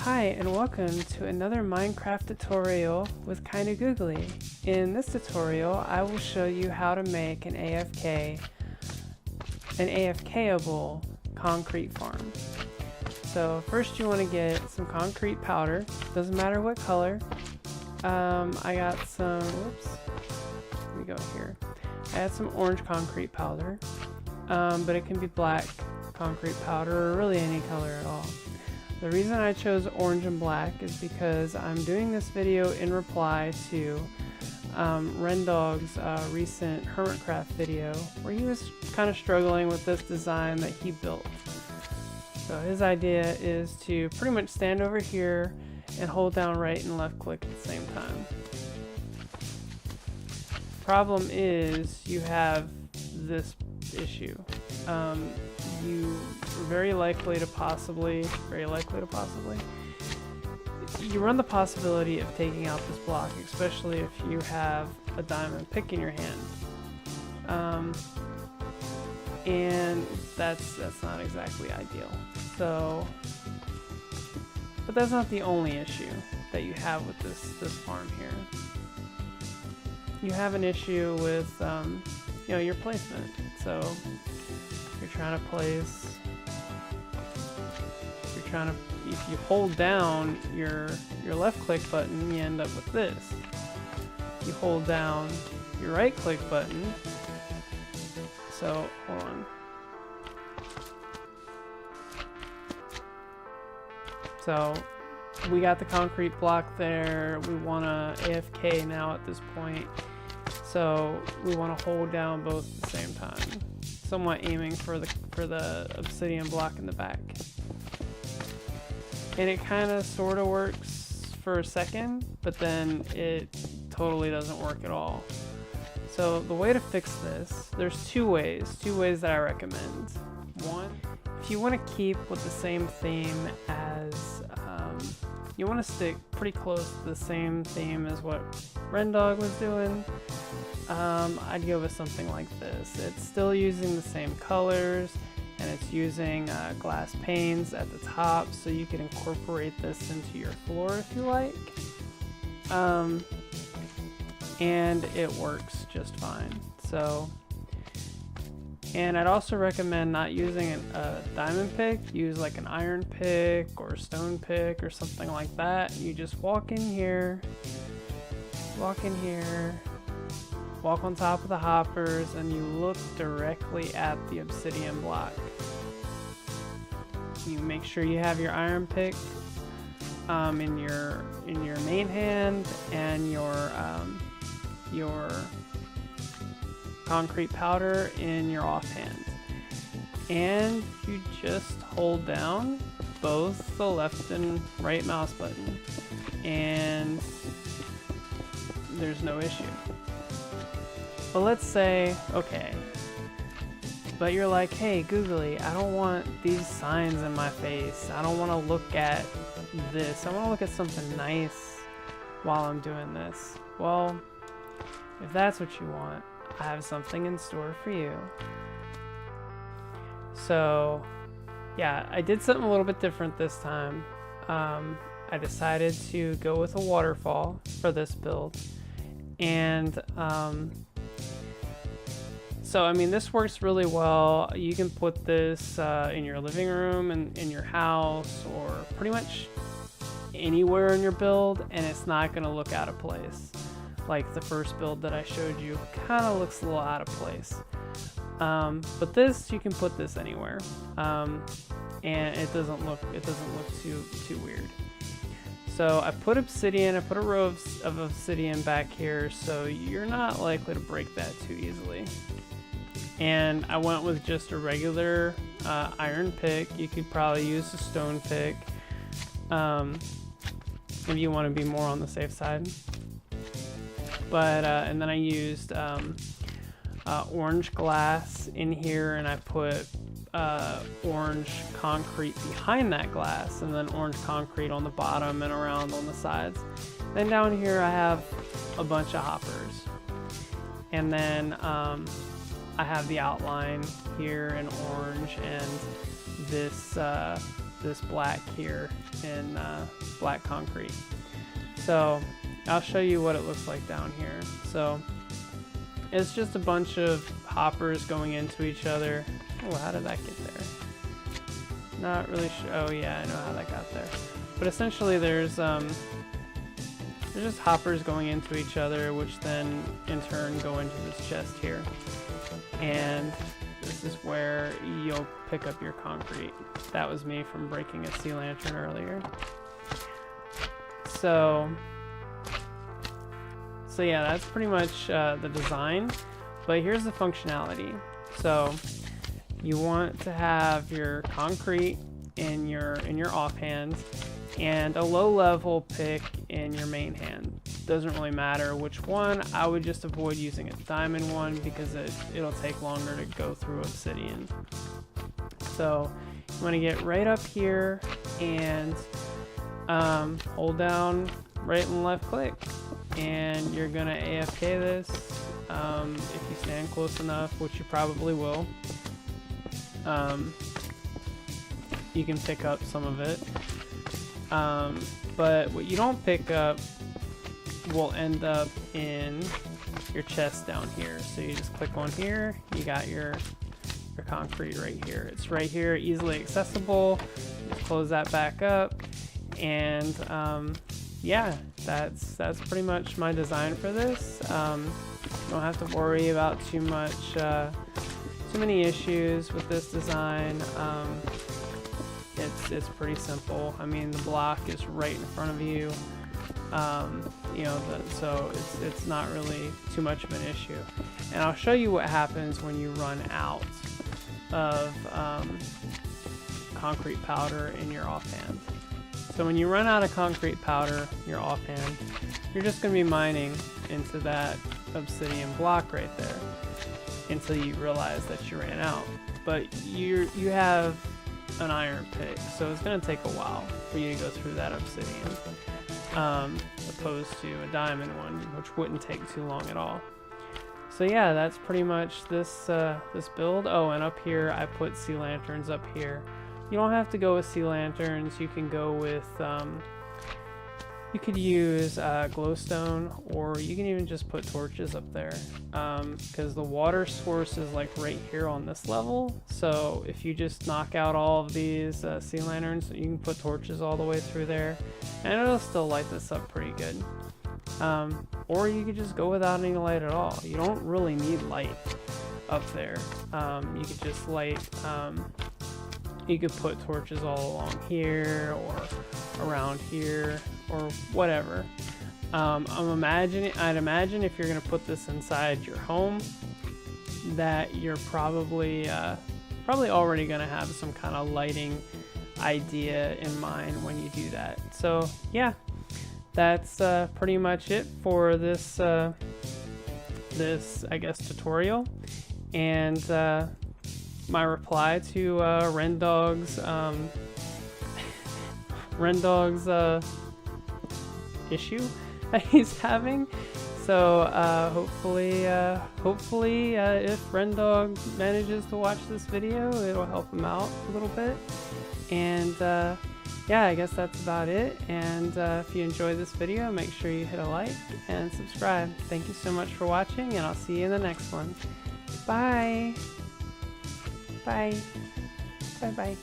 Hi and welcome to another Minecraft tutorial with Kinda Googly. In this tutorial I will show you how to make an AFKable concrete farm. So first you want to get some concrete powder, doesn't matter what color. I got some, let me go here. I had some orange concrete powder, but it can be black concrete powder or really any color at all. The reason I chose orange and black is because I'm doing this video in reply to RenTheDog's recent Hermitcraft video where he was kind of struggling with this design that he built. So his idea is to pretty much stand over here and hold down right and left click at the same time. Problem is you have this issue. You are very likely to possibly, you run the possibility of taking out this block, especially if you have a diamond pick in your hand. And that's not exactly ideal. So, but that's not the only issue that you have with this farm here. You have an issue with your placement. So you're trying to place, if you hold down your left click button, you end up with this. You hold down your right click button. So hold on. So we got the concrete block there. We want to AFK now at this point. So we want to hold down both at the same time. Somewhat aiming for the obsidian block in the back. And it kind of sort of works for a second, but then it totally doesn't work at all. So the way to fix this, there's two ways that I recommend. One, if you want to keep with the same theme as, you want to stick pretty close to the same theme as what RenTheDog was doing, I'd go with something like this. It's still using the same colors, and it's using glass panes at the top, so you can incorporate this into your floor if you like. And it works just fine. So, and I'd also recommend not using a diamond pick. Use like an iron pick or a stone pick or something like that. You just walk in here, walk on top of the hoppers, and you look directly at the obsidian block. You make sure you have your iron pick in your main hand and your concrete powder in your offhand, and you just hold down both the left and right mouse button, and there's no issue. But let's say, okay, but you're like, hey Googly, I don't want these signs in my face. I don't want to look at this. I want to look at something nice while I'm doing this. Well, if that's what you want, I have something in store for you. So yeah, I did something a little bit different this time. I decided to go with a waterfall for this build. And so I mean, this works really well. You can put this in your living room and in your house, or pretty much anywhere in your build, and it's not going to look out of place. Like the first build that I showed you kind of looks a little out of place. But this, you can put this anywhere, and it doesn't look too weird. So I put obsidian, I put a row of obsidian back here, so you're not likely to break that too easily. And I went with just a regular iron pick. You could probably use a stone pick if you want to be more on the safe side. But and then I used orange glass in here, and I put orange concrete behind that glass, and then orange concrete on the bottom and around on the sides. Then down here I have a bunch of hoppers, and then I have the outline here in orange, and this this black here in black concrete. So I'll show you what it looks like down here. So it's just a bunch of hoppers going into each other. Oh, how did that get there? Not really sure. Oh yeah, I know how that got there. But essentially there's just hoppers going into each other, which then in turn go into this chest here. And this is where you'll pick up your concrete. That was me from breaking a sea lantern earlier. So yeah, that's pretty much the design, but here's the functionality. So you want to have your concrete in your offhand and a low level pick in your main hand. Doesn't really matter which one. I would just avoid using a diamond one because it'll take longer to go through obsidian. So you want to get right up here and hold down right and left click, and you're gonna AFK this. If you stand close enough, which you probably will, you can pick up some of it. But what you don't pick up will end up in your chest down here. So you just click on here, you got your concrete right here. It's right here, easily accessible. Just close that back up, and yeah, that's pretty much my design for this. Don't have to worry about too many issues with this design. It's pretty simple. I mean, the block is right in front of you. You know, so it's not really too much of an issue. And I'll show you what happens when you run out of concrete powder in your offhand. So when you run out of concrete powder in your offhand, you're just going to be mining into that obsidian block right there until you realize that you ran out. But you have an iron pick, so it's going to take a while for you to go through that obsidian, opposed to a diamond one, which wouldn't take too long at all. So yeah, that's pretty much this this build. Oh, and up here I put sea lanterns up here. You don't have to go with sea lanterns. You can go with you could use glowstone, or you can even just put torches up there, because the water source is like right here on this level. So if you just knock out all of these sea lanterns, you can put torches all the way through there, and it'll still light this up pretty good. Or you could just go without any light at all. You don't really need light up there. You could just light, you could put torches all along here or around here or whatever. I'd imagine if you're gonna put this inside your home, that you're probably already gonna have some kind of lighting idea in mind when you do that. So yeah, that's pretty much it for this this I guess tutorial, and my reply to RenTheDog's issue that he's having. So hopefully if RenTheDog manages to watch this video, it'll help him out a little bit. And yeah, I guess that's about it. And if you enjoyed this video, make sure you hit a like and subscribe. Thank you so much for watching, and I'll see you in the next one. Bye. Bye. Bye-bye.